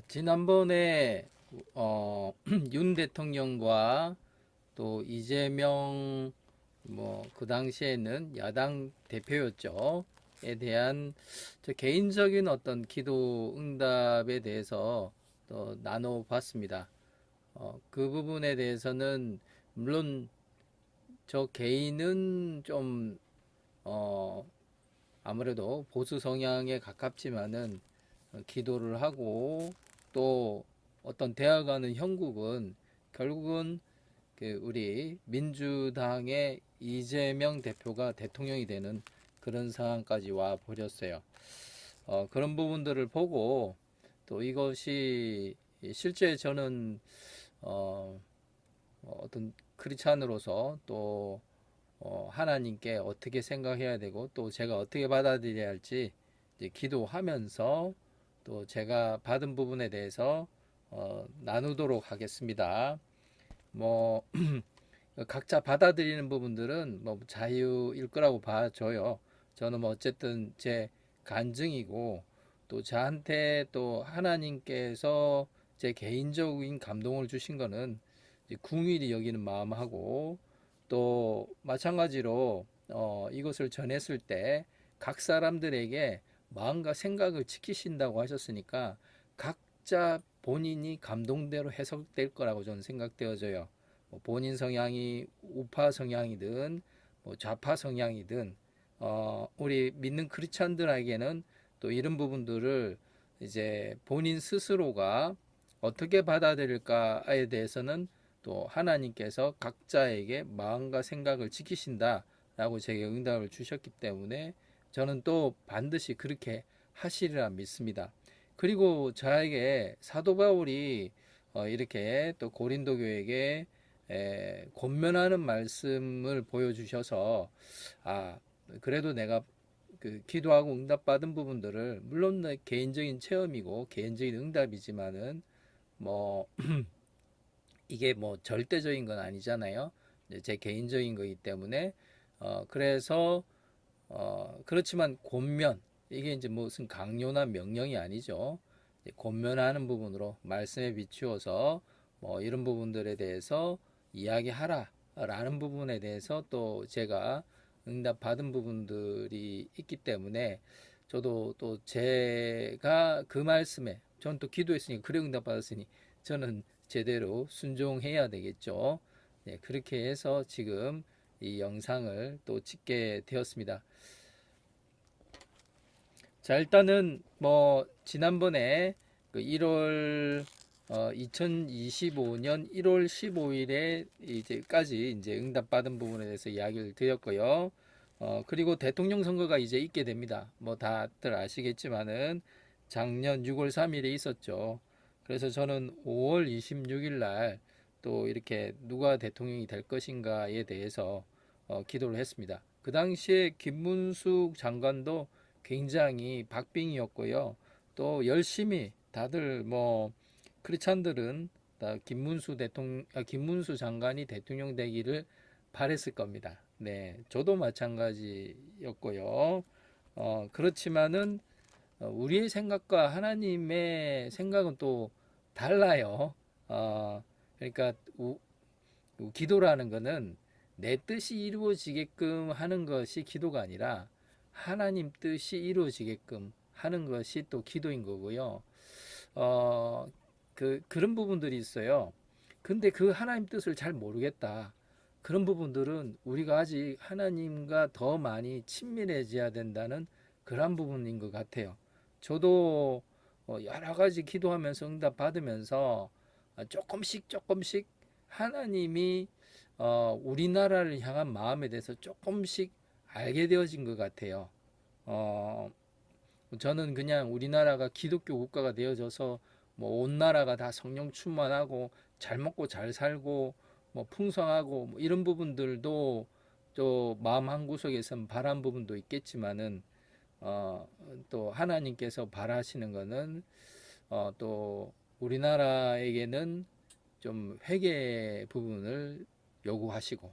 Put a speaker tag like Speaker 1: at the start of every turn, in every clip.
Speaker 1: 지난번에 윤 대통령과 또 이재명 그 당시에는 야당 대표였죠. 에 대한 저 개인적인 어떤 기도 응답에 대해서 또 나눠봤습니다. 그 부분에 대해서는 물론 저 개인은 좀 어, 아무래도 보수 성향에 가깝지만은 기도를 하고 또 어떤 대화가는 형국은 결국은 그 우리 민주당의 이재명 대표가 대통령이 되는 그런 상황까지 와 버렸어요. 그런 부분들을 보고 또 이것이 실제 저는 어, 어떤 크리스찬으로서 또 하나님께 어떻게 생각해야 되고 또 제가 어떻게 받아들여야 할지 이제 기도하면서 또 제가 받은 부분에 대해서 나누도록 하겠습니다. 뭐 각자 받아들이는 부분들은 뭐 자유일 거라고 봐줘요. 저는 뭐 어쨌든 제 간증이고 또 저한테 또 하나님께서 제 개인적인 감동을 주신 거는 이제 궁일이 여기는 마음하고 또 마찬가지로 이것을 전했을 때 각 사람들에게 마음과 생각을 지키신다고 하셨으니까 각자 본인이 감동대로 해석될 거라고 저는 생각되어져요. 뭐 본인 성향이 우파 성향이든 뭐 좌파 성향이든 우리 믿는 크리스찬들에게는 또 이런 부분들을 이제 본인 스스로가 어떻게 받아들일까에 대해서는 또 하나님께서 각자에게 마음과 생각을 지키신다라고 제게 응답을 주셨기 때문에 저는 또 반드시 그렇게 하시리라 믿습니다. 그리고 저에게 사도 바울이 이렇게 또 고린도 교회에게 권면하는 말씀을 보여주셔서 아 그래도 내가 그 기도하고 응답받은 부분들을 물론 내 개인적인 체험이고 개인적인 응답이지만은 뭐 이게 뭐 절대적인 건 아니잖아요. 제 개인적인 거기 때문에 그래서 그렇지만 권면 이게 이제 무슨 강요나 명령이 아니죠. 권면하는 부분으로 말씀에 비추어서 뭐 이런 부분들에 대해서 이야기하라라는 부분에 대해서 또 제가 응답 받은 부분들이 있기 때문에 저도 또 제가 그 말씀에 저는 또 기도했으니 그래 응답 받았으니 저는 제대로 순종해야 되겠죠. 네, 그렇게 해서 지금 이 영상을 또 찍게 되었습니다. 자, 일단은 뭐 지난번에 그 1월 2025년 1월 15일에 이제까지 이제 응답받은 부분에 대해서 이야기를 드렸고요. 그리고 대통령 선거가 이제 있게 됩니다. 뭐 다들 아시겠지만은 작년 6월 3일에 있었죠. 그래서 저는 5월 26일 날 또 이렇게 누가 대통령이 될 것인가에 대해서 기도를 했습니다. 그 당시에 김문숙 장관도 굉장히 박빙이었고요. 또 열심히 다들 뭐 크리스찬들은 다 김문수 장관이 대통령 되기를 바랬을 겁니다. 네, 저도 마찬가지였고요. 그렇지만은 우리의 생각과 하나님의 생각은 또 달라요. 그러니까 기도라는 거는 내 뜻이 이루어지게끔 하는 것이 기도가 아니라 하나님 뜻이 이루어지게끔 하는 것이 또 기도인 거고요. 그런 부분들이 있어요. 근데 그 하나님 뜻을 잘 모르겠다. 그런 부분들은 우리가 아직 하나님과 더 많이 친밀해져야 된다는 그런 부분인 것 같아요. 저도 여러 가지 기도하면서 응답 받으면서 조금씩 조금씩 하나님이 우리나라를 향한 마음에 대해서 조금씩 알게 되어진 것 같아요. 어, 저는 그냥 우리나라가 기독교 국가가 되어져서 뭐 온 나라가 다 성령 충만하고 잘 먹고 잘 살고 뭐 풍성하고 뭐 이런 부분들도 또 마음 한구석에선 바란 부분도 있겠지만은 어, 또 하나님께서 바라시는 거는 또 우리나라에게는 좀 회개 부분을 요구하시고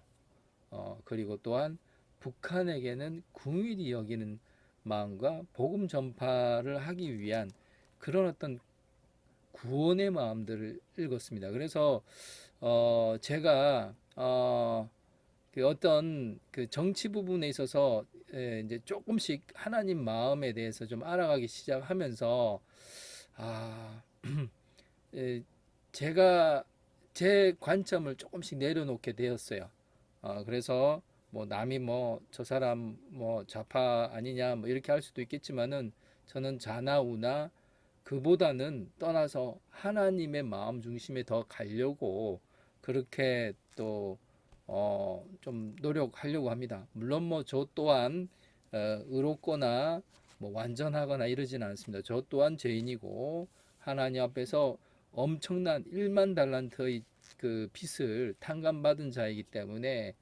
Speaker 1: 그리고 또한 북한에게는 궁일이 여기는 마음과 복음 전파를 하기 위한 그런 어떤 구원의 마음들을 읽었습니다. 그래서 제가 그 어떤 그 정치 부분에 있어서 이제 조금씩 하나님 마음에 대해서 좀 알아가기 시작하면서 아, 에, 제가 제 관점을 조금씩 내려놓게 되었어요. 그래서 뭐 남이 뭐 저 사람 뭐 좌파 아니냐 뭐 이렇게 할 수도 있겠지만은 저는 좌나 우나 그보다는 떠나서 하나님의 마음 중심에 더 가려고 그렇게 또 좀 노력하려고 합니다. 물론 뭐 저 또한 의롭거나 뭐 완전하거나 이러지는 않습니다. 저 또한 죄인이고 하나님 앞에서 엄청난 1만 달란트의 그 빚을 탕감받은 자이기 때문에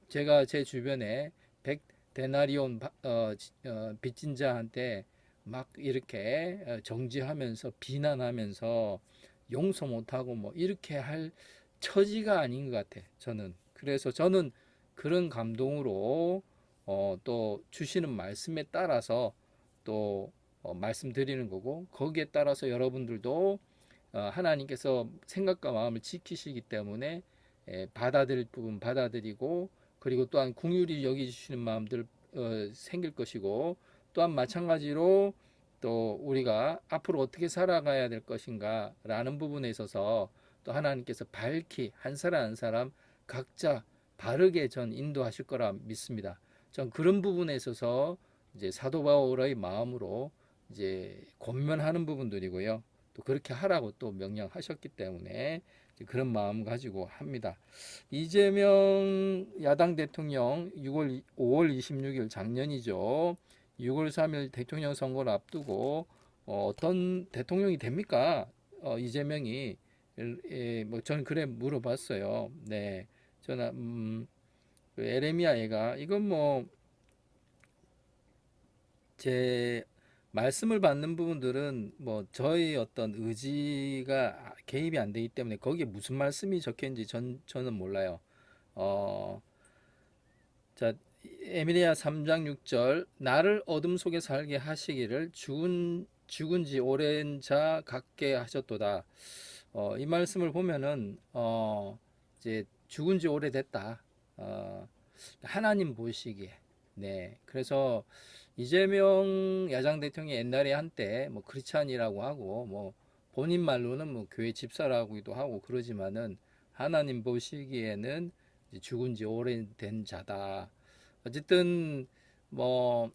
Speaker 1: 제가 제 주변에 100 데나리온 빚진 자한테 막 이렇게 정죄하면서 비난하면서 용서 못하고 뭐 이렇게 할 처지가 아닌 것 같아 저는. 그래서 저는 그런 감동으로 또 주시는 말씀에 따라서 또 말씀드리는 거고 거기에 따라서 여러분들도 하나님께서 생각과 마음을 지키시기 때문에 받아들일 부분 받아들이고 그리고 또한 긍휼히 여기주시는 마음들 생길 것이고 또한 마찬가지로 또 우리가 앞으로 어떻게 살아가야 될 것인가 라는 부분에 있어서 또 하나님께서 밝히 한 사람 한 사람 각자 바르게 전 인도하실 거라 믿습니다. 전 그런 부분에 있어서 이제 사도 바울의 마음으로 이제 권면하는 부분들이고요. 또 그렇게 하라고 또 명령하셨기 때문에 그런 마음 가지고 합니다. 이재명 야당 대통령 5월 26일 작년이죠. 6월 3일 대통령 선거를 앞두고 떤 대통령이 됩니까? 이재명이 뭐 저는 그래 물어봤어요. 네, 저는 그 에레미야 얘가 이건 뭐 제 말씀을 받는 부분들은 뭐 저희 어떤 의지가 개입이 안 되기 때문에 거기에 무슨 말씀이 적혀 있는지 저는 몰라요. 어, 자, 에미리야 3장 6절 나를 어둠 속에 살게 하시기를 죽은 지 오랜 자 같게 하셨도다. 이 말씀을 보면은 이제 죽은 지 오래됐다. 하나님 보시기에. 네. 그래서 이재명 야당 대통령이 옛날에 한때 뭐 크리스찬이라고 하고 뭐 본인 말로는 뭐 교회 집사라고도 하고 그러지만은 하나님 보시기에는 이제 죽은 지 오래된 자다. 어쨌든 뭐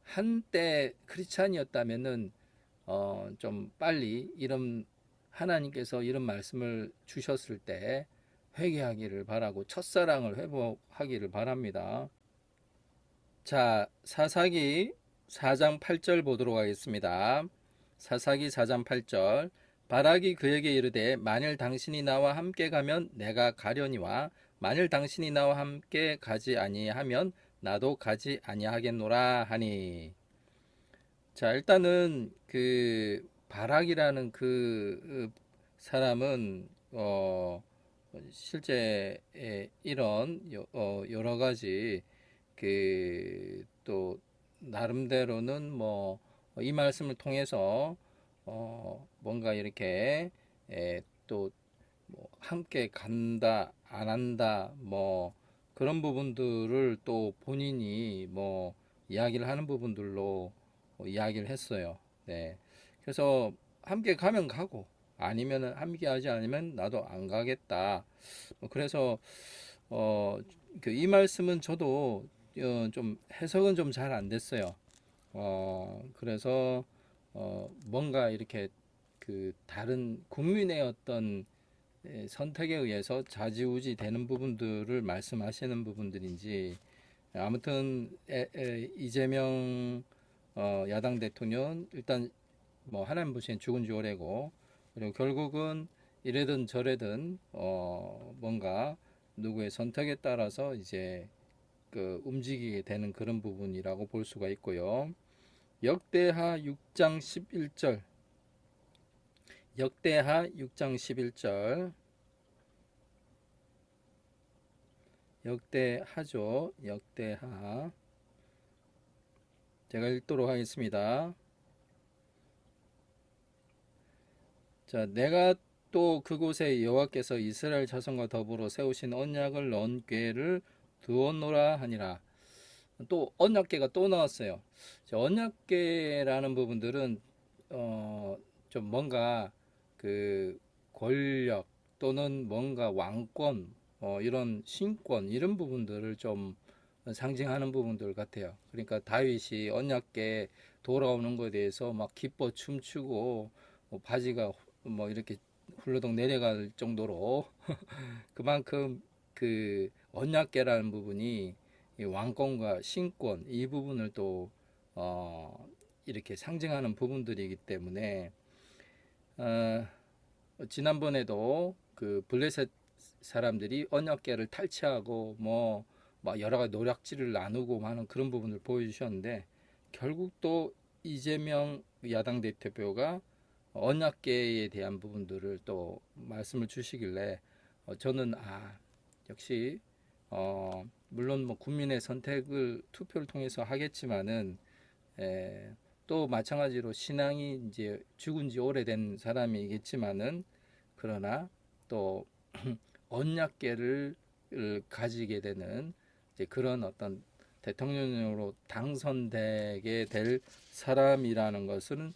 Speaker 1: 한때 크리스찬이었다면은 좀 빨리 이런 하나님께서 이런 말씀을 주셨을 때 회개하기를 바라고 첫사랑을 회복하기를 바랍니다. 자, 사사기 4장 8절 보도록 하겠습니다. 사사기 4장 8절 바락이 그에게 이르되 만일 당신이 나와 함께 가면 내가 가려니와 만일 당신이 나와 함께 가지 아니하면 나도 가지 아니하겠노라 하니. 자, 일단은 그 바락이라는 그 사람은 실제 이런 여러 가지 그 또 나름대로는 뭐 이 말씀을 통해서 뭔가 이렇게 또 뭐 함께 간다 안 한다 뭐 그런 부분들을 또 본인이 뭐 이야기를 하는 부분들로 이야기를 했어요. 네. 그래서 함께 가면 가고 아니면은 함께 하지 않으면 나도 안 가겠다. 그래서 어, 이 말씀은 저도 좀 해석은 좀 잘 안 됐어요. 그래서 뭔가 이렇게 그 다른 국민의 어떤 선택에 의해서 좌지우지 되는 부분들을 말씀하시는 부분들인지 아무튼 이재명 야당 대통령 일단 뭐 하나님 보시기엔 죽은 지 오래고 그리고 결국은 이래든 저래든 뭔가 누구의 선택에 따라서 이제 그 움직이게 되는 그런 부분이라고 볼 수가 있고요. 역대하 6장 11절 역대하 6장 11절 역대하죠. 역대하 제가 읽도록 하겠습니다. 자, 내가 또 그곳에 여호와께서 이스라엘 자손과 더불어 세우신 언약을 넣은 궤를 두었노라 하니라. 또 언약궤가 또 나왔어요. 자, 언약궤라는 부분들은 좀 뭔가 그 권력 또는 뭔가 왕권, 이런 신권 이런 부분들을 좀 상징하는 부분들 같아요. 그러니까 다윗이 언약궤 돌아오는 것에 대해서 막 기뻐 춤추고 바지가 뭐 이렇게 훌러덩 내려갈 정도로 그만큼 그 언약궤라는 부분이 이 왕권과 신권 이 부분을 또 이렇게 상징하는 부분들이기 때문에 어, 지난번에도 그 블레셋 사람들이 언약궤를 탈취하고 뭐 여러 가지 노략질을 나누고 하는 그런 부분을 보여주셨는데 결국 또 이재명 야당 대표가 언약궤에 대한 부분들을 또 말씀을 주시길래 저는 역시 물론 뭐 국민의 선택을 투표를 통해서 하겠지만은 또 마찬가지로 신앙이 이제 죽은 지 오래된 사람이겠지만은 그러나 또 언약궤를 가지게 되는 이제 그런 어떤 대통령으로 당선되게 될 사람이라는 것은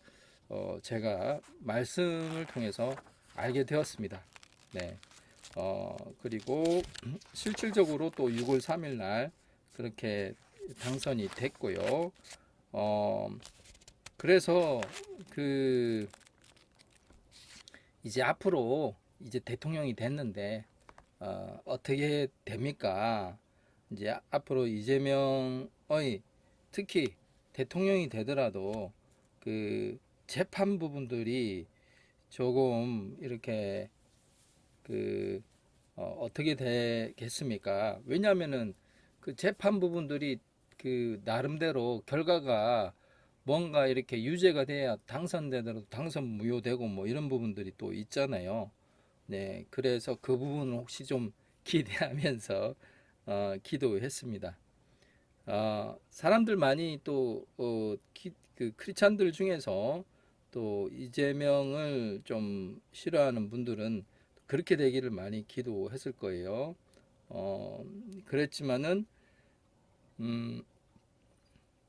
Speaker 1: 제가 말씀을 통해서 알게 되었습니다. 네. 그리고 실질적으로 또 6월 3일 날 그렇게 당선이 됐고요. 그래서 그 이제 앞으로 이제 대통령이 됐는데 어떻게 됩니까? 이제 앞으로 이재명의 특히 대통령이 되더라도 그 재판 부분들이 조금 이렇게 그 어떻게 되겠습니까? 왜냐하면은 그 재판 부분들이 그 나름대로 결과가 뭔가 이렇게 유죄가 돼야 당선되더라도 당선 무효되고 뭐 이런 부분들이 또 있잖아요. 네, 그래서 그 부분을 혹시 좀 기대하면서 기도했습니다. 사람들 많이 또 그 크리스찬들 중에서 또 이재명을 좀 싫어하는 분들은 그렇게 되기를 많이 기도했을 거예요. 그랬지만은 음,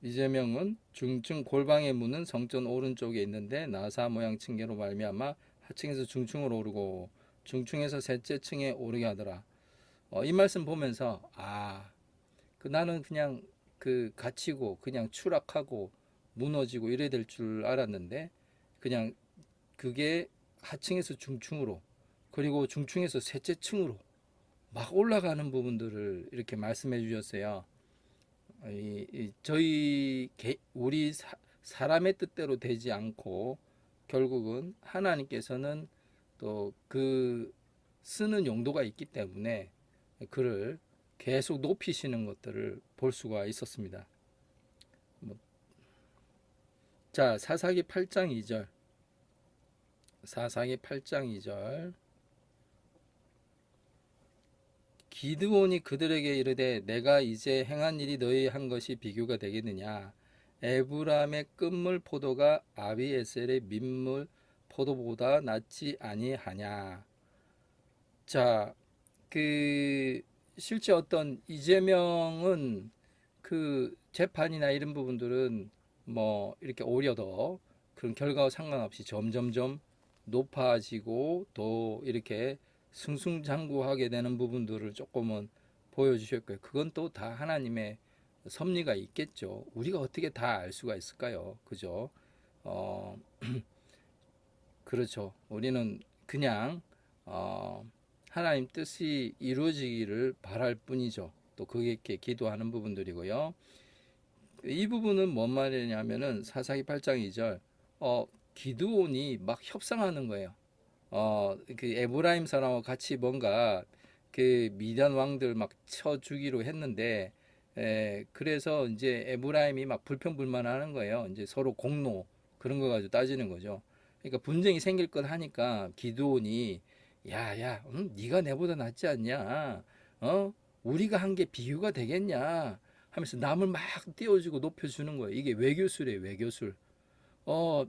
Speaker 1: 이재명은 중층 골방의 문은 성전 오른쪽에 있는데 나사 모양 층계로 말미암아 하층에서 중층으로 오르고 중층에서 셋째 층에 오르게 하더라. 이 말씀 보면서 그 나는 그냥 그 갇히고 그냥 추락하고 무너지고 이래 될 줄 알았는데 그냥 그게 하층에서 중층으로 그리고 중층에서 셋째 층으로 막 올라가는 부분들을 이렇게 말씀해 주셨어요. 저희 우리 사람의 뜻대로 되지 않고 결국은 하나님께서는 또 그 쓰는 용도가 있기 때문에 그를 계속 높이시는 것들을 볼 수가 있었습니다. 자, 사사기 8장 2절. 사사기 8장 2절. 기드온이 그들에게 이르되 내가 이제 행한 일이 너희 한 것이 비교가 되겠느냐. 에브람의 끝물 포도가 아비에셀의 민물 포도보다 낫지 아니하냐. 자, 그 실제 어떤 이재명은 그 재판이나 이런 부분들은 뭐 이렇게 오히려 더 그런 결과와 상관없이 점점점 높아지고 또 이렇게 승승장구하게 되는 부분들을 조금은 보여주셨고요. 그건 또 다 하나님의 섭리가 있겠죠. 우리가 어떻게 다 알 수가 있을까요? 그죠? 어, 그렇죠. 우리는 그냥 하나님 뜻이 이루어지기를 바랄 뿐이죠. 또 그게 이렇게 기도하는 부분들이고요. 이 부분은 뭔 말이냐면은 사사기 8장 2절 기드온이 막 협상하는 거예요. 그 에브라임 사람하고 같이 뭔가 그 미디안 왕들 막 쳐 주기로 했는데 그래서 이제 에브라임이 막 불평불만하는 거예요. 이제 서로 공로 그런 거 가지고 따지는 거죠. 그러니까 분쟁이 생길 것 하니까 기드온이 야야, 네가 내보다 낫지 않냐? 우리가 한 게 비유가 되겠냐? 하면서 남을 막 띄워주고 높여주는 거예요. 이게 외교술이에요, 외교술. 어,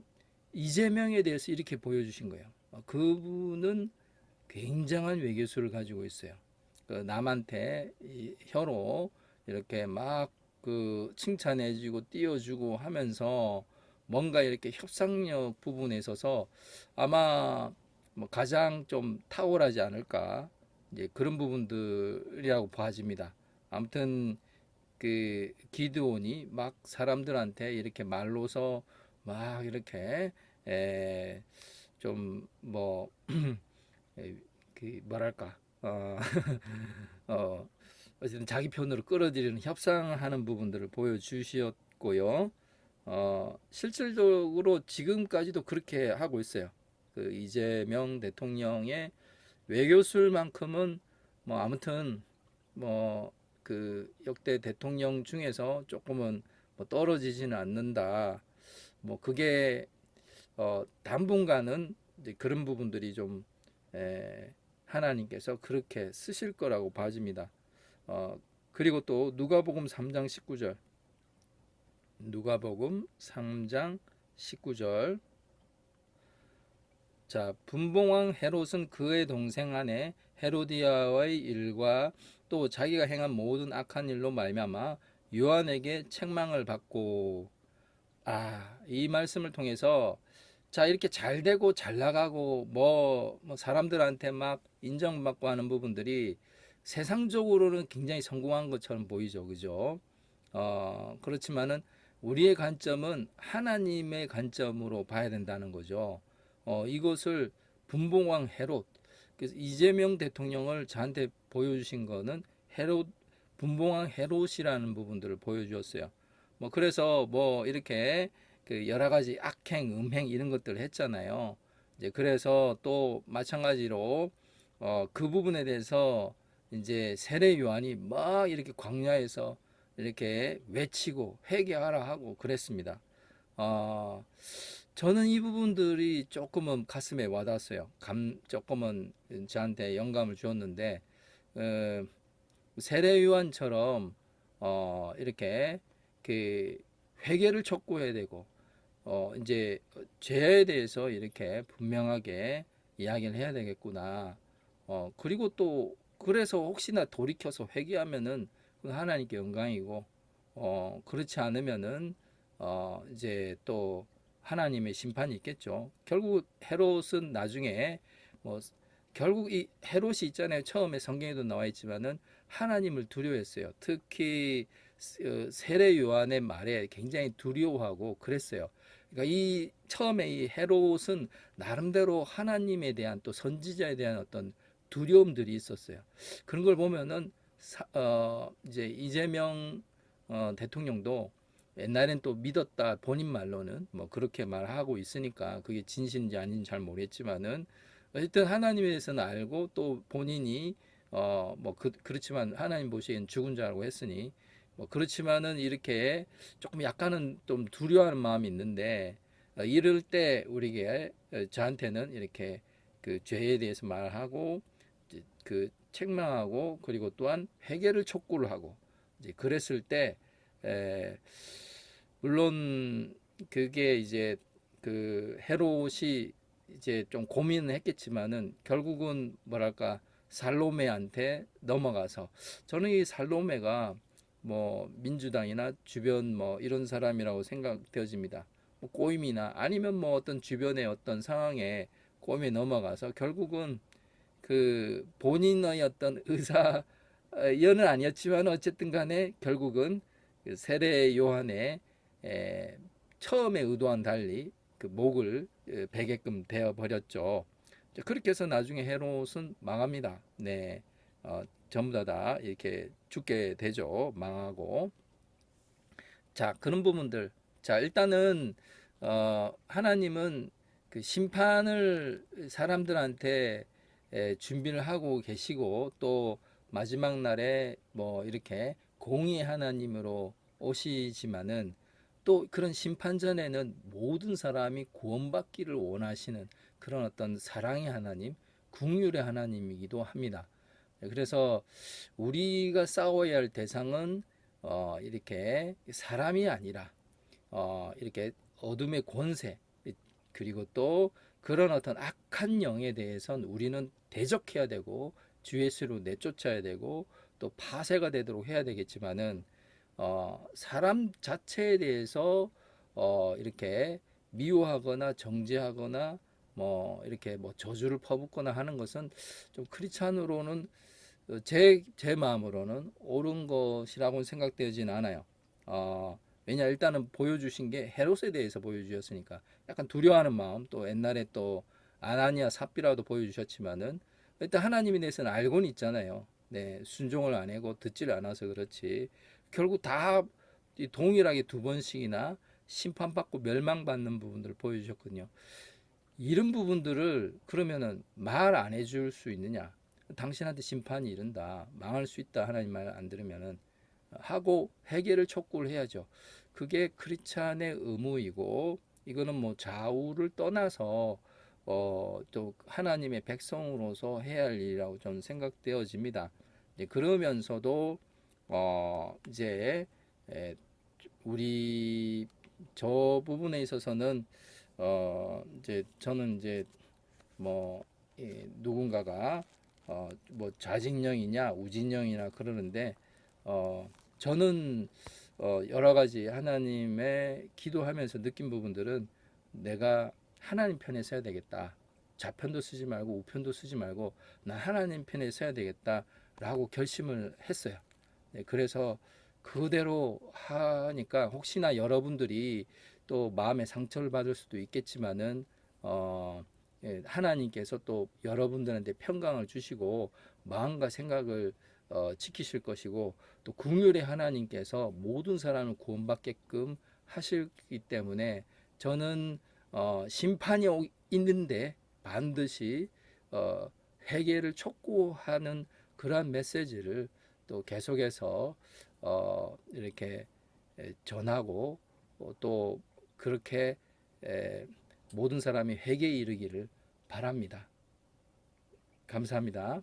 Speaker 1: 이재명에 대해서 이렇게 보여주신 거예요. 그분은 굉장한 외교술을 가지고 있어요. 그 남한테 이 혀로 이렇게 막 그 칭찬해주고 띄워주고 하면서 뭔가 이렇게 협상력 부분에 있어서 아마 뭐 가장 좀 탁월하지 않을까, 이제 그런 부분들이라고 봐집니다. 아무튼 그 기드온이 막 사람들한테 이렇게 말로서 막 이렇게 좀뭐 그 뭐랄까 어 어쨌든 자기 편으로 끌어들이는 협상하는 부분들을 보여주셨고요. 실질적으로 지금까지도 그렇게 하고 있어요. 그 이재명 대통령의 외교술만큼은 뭐 아무튼 뭐 그 역대 대통령 중에서 조금은 뭐 떨어지지는 않는다. 뭐 그게 당분간은 이제 그런 부분들이 좀 에, 하나님께서 그렇게 쓰실 거라고 봐집니다. 어, 그리고 또 누가복음 3장 19절, 누가복음 3장 19절. 자, 분봉왕 헤롯은 그의 동생 아내 헤로디아의 일과 또 자기가 행한 모든 악한 일로 말미암아 요한에게 책망을 받고, 이 말씀을 통해서 자, 이렇게 잘 되고 잘 나가고 뭐 사람들한테 막 인정받고 하는 부분들이 세상적으로는 굉장히 성공한 것처럼 보이죠. 그죠? 그렇지만은 우리의 관점은 하나님의 관점으로 봐야 된다는 거죠. 이것을 분봉왕 헤롯, 그래서 이재명 대통령을 저한테 보여주신 거는 헤롯, 분봉왕 헤롯이라는 부분들을 보여주었어요. 뭐 그래서 뭐 이렇게 그 여러 가지 악행, 음행 이런 것들을 했잖아요. 이제 그래서 또 마찬가지로 그 부분에 대해서 이제 세례 요한이 막 이렇게 광야에서 이렇게 외치고 회개하라 하고 그랬습니다. 어, 저는 이 부분들이 조금은 가슴에 와닿았어요. 조금은 저한테 영감을 주었는데, 어, 세례 요한처럼 이렇게 그 회개를 촉구해야 되고, 이제 죄에 대해서 이렇게 분명하게 이야기를 해야 되겠구나. 그리고 또 그래서 혹시나 돌이켜서 회개하면은 그건 하나님께 영광이고, 그렇지 않으면은 이제 또 하나님의 심판이 있겠죠. 결국 헤롯은 나중에 뭐 결국 이 헤롯이 있잖아요. 처음에 성경에도 나와 있지만은 하나님을 두려워했어요. 특히 세례 요한의 말에 굉장히 두려워하고 그랬어요. 그러니까 이 처음에 이 헤롯은 나름대로 하나님에 대한 또 선지자에 대한 어떤 두려움들이 있었어요. 그런 걸 보면은 이제 이재명 대통령도 옛날엔 또 믿었다 본인 말로는 뭐 그렇게 말하고 있으니까 그게 진실인지 아닌지 잘 모르겠지만은 어쨌든 하나님에 대해서는 알고 또 본인이 뭐 그렇지만 하나님 보시기엔 죽은 자라고 했으니 뭐 그렇지만은 이렇게 조금 약간은 좀 두려워하는 마음이 있는데 이럴 때 우리에게 저한테는 이렇게 그 죄에 대해서 말하고 그 책망하고 그리고 또한 회개를 촉구를 하고 이제 그랬을 때 에, 물론 그게 이제 그 헤롯이 이제 좀 고민을 했겠지만은 결국은 뭐랄까 살로메한테 넘어가서 저는 이 살로메가 뭐 민주당이나 주변 뭐 이런 사람이라고 생각되어집니다. 뭐 꼬임이나 아니면 뭐 어떤 주변의 어떤 상황에 꼬임에 넘어가서 결국은 그 본인의 어떤 의사연은 아니었지만 어쨌든 간에 결국은 그 세례 요한의 처음에 의도와는 달리 그 목을 베게끔 되어 버렸죠. 그렇게 해서 나중에 헤롯은 망합니다. 네, 전부 다 이렇게 죽게 되죠. 망하고. 자, 그런 부분들. 자, 일단은 하나님은 그 심판을 사람들한테 준비를 하고 계시고 또 마지막 날에 뭐 이렇게 공의 하나님으로 오시지만은 또 그런 심판 전에는 모든 사람이 구원받기를 원하시는 그런 어떤 사랑의 하나님, 긍휼의 하나님이기도 합니다. 그래서 우리가 싸워야 할 대상은 이렇게 사람이 아니라 이렇게 어둠의 권세, 그리고 또 그런 어떤 악한 영에 대해서는 우리는 대적해야 되고 주 예수로 내쫓아야 되고 또 파쇄가 되도록 해야 되겠지만은 사람 자체에 대해서 이렇게 미워하거나 정죄하거나 뭐 이렇게 뭐 저주를 퍼붓거나 하는 것은 좀 크리스찬으로는 제 마음으로는 옳은 것이라고는 생각되지는 않아요. 왜냐 일단은 보여주신 게 헤롯에 대해서 보여주셨으니까 약간 두려워하는 마음 또 옛날에 또 아나니아 삽비라도 보여주셨지만은 일단 하나님에 대해서는 알고는 있잖아요. 네, 순종을 안 하고 듣지를 않아서 그렇지. 결국 다 동일하게 두 번씩이나 심판받고 멸망받는 부분들을 보여주셨거든요. 이런 부분들을 그러면은 말 안 해줄 수 있느냐? 당신한테 심판이 이른다. 망할 수 있다. 하나님 말 안 들으면은 하고 해결을 촉구를 해야죠. 그게 크리스찬의 의무이고 이거는 뭐 좌우를 떠나서 또 하나님의 백성으로서 해야 할 일이라고 저는 생각되어집니다. 그러면서도 이제 우리 저 부분에 있어서는 이제 저는 이제 뭐 누군가가 뭐 좌진령이냐 우진령이나 그러는데 저는 여러 가지 하나님의 기도하면서 느낀 부분들은 내가 하나님 편에 서야 되겠다. 좌편도 쓰지 말고 우편도 쓰지 말고 나 하나님 편에 서야 되겠다라고 결심을 했어요. 네, 그래서 그대로 하니까 혹시나 여러분들이 또 마음의 상처를 받을 수도 있겠지만은 하나님께서 또 여러분들한테 평강을 주시고 마음과 생각을 지키실 것이고 또 긍휼의 하나님께서 모든 사람을 구원받게끔 하시기 때문에 저는 심판이 있는데 반드시 어, 회개를 촉구하는 그러한 메시지를 또 계속해서 이렇게 전하고 또 그렇게 모든 사람이 회개에 이르기를 바랍니다. 감사합니다.